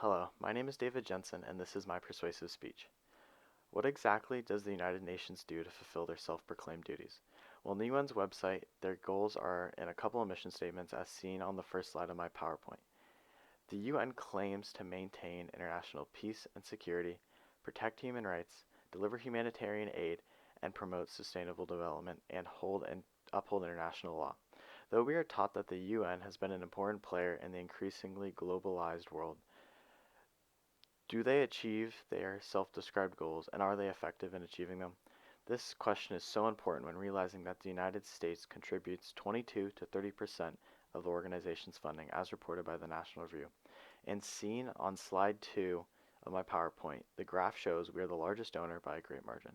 Hello, my name is David Jensen, and this is my persuasive speech. What exactly does the United Nations do to fulfill their self-proclaimed duties? Well, on the UN's website, their goals are in a couple of mission statements as seen on the first slide of my PowerPoint. The UN claims to maintain international peace and security, protect human rights, deliver humanitarian aid, and promote sustainable development and uphold international law. Though we are taught that the UN has been an important player in the increasingly globalized world, do they achieve their self-described goals, and are they effective in achieving them? This question is so important when realizing that the United States contributes 22 to 30% of the organization's funding, as reported by the National Review. And seen on slide 2 of my PowerPoint, the graph shows we are the largest donor by a great margin.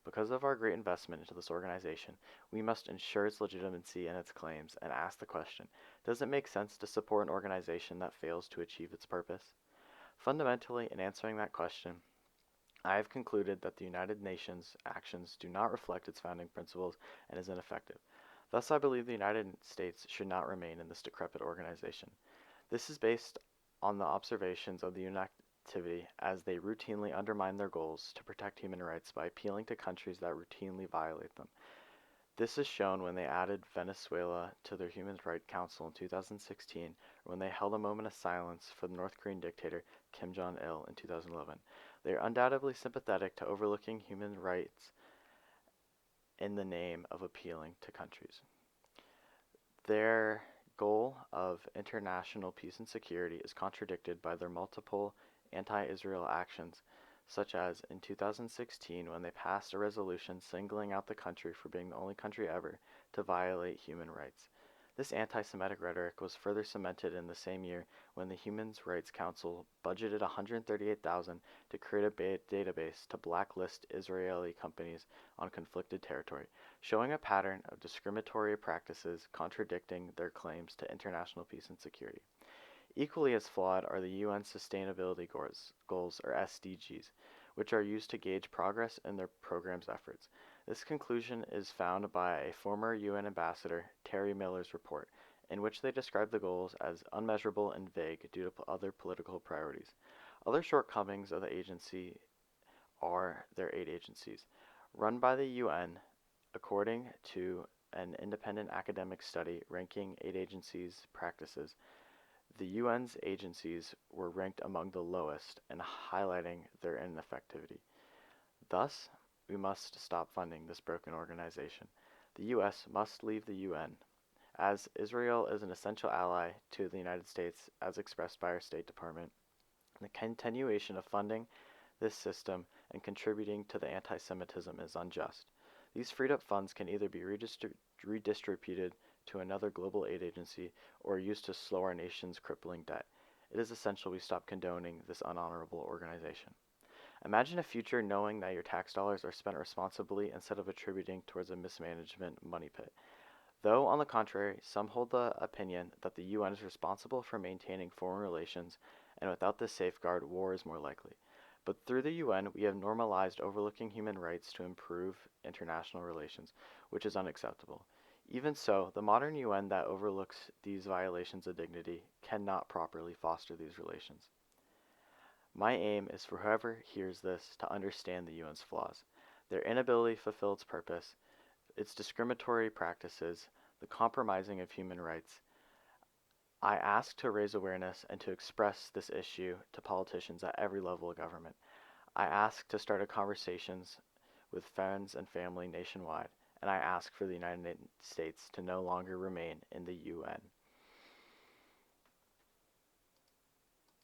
Because of our great investment into this organization, we must ensure its legitimacy and its claims and ask the question, does it make sense to support an organization that fails to achieve its purpose? Fundamentally, in answering that question, I have concluded that the United Nations' actions do not reflect its founding principles and is ineffective. Thus, I believe the United States should not remain in this decrepit organization. This is based on the observations of the UN activity as they routinely undermine their goals to protect human rights by appealing to countries that routinely violate them. This is shown when they added Venezuela to their Human Rights Council in 2016, or when they held a moment of silence for the North Korean dictator Kim Jong-il in 2011. They are undoubtedly sympathetic to overlooking human rights in the name of appealing to countries. Their goal of international peace and security is contradicted by their multiple anti-Israel actions, such as in 2016 when they passed a resolution singling out the country for being the only country ever to violate human rights. This anti-Semitic rhetoric was further cemented in the same year when the Human Rights Council budgeted $138,000 to create a database to blacklist Israeli companies on conflicted territory, showing a pattern of discriminatory practices contradicting their claims to international peace and security. Equally as flawed are the UN Sustainability Goals, or SDGs, which are used to gauge progress in their program's efforts. This conclusion is found by a former UN ambassador, Terry Miller's report, in which they describe the goals as unmeasurable and vague due to other political priorities. Other shortcomings of the agency are their aid agencies. Run by the UN, according to an independent academic study ranking aid agencies' practices, the UN's agencies were ranked among the lowest and highlighting their ineffectivity. Thus, we must stop funding this broken organization. The US must leave the UN, as Israel is an essential ally to the United States as expressed by our State Department. The continuation of funding this system and contributing to the anti-Semitism is unjust. These freed up funds can either be redistributed to another global aid agency or used to slow our nation's crippling debt. It is essential we stop condoning this unhonorable organization. Imagine a future knowing that your tax dollars are spent responsibly instead of attributing towards a mismanagement money pit. Though, on the contrary, some hold the opinion that the UN is responsible for maintaining foreign relations, and without this safeguard, war is more likely. But through the UN, we have normalized overlooking human rights to improve international relations, which is unacceptable. Even so, the modern UN that overlooks these violations of dignity cannot properly foster these relations. My aim is for whoever hears this to understand the UN's flaws, their inability to fulfill its purpose, its discriminatory practices, the compromising of human rights. I ask to raise awareness and to express this issue to politicians at every level of government. I ask to start conversations with friends and family nationwide, and I ask for the United States to no longer remain in the UN.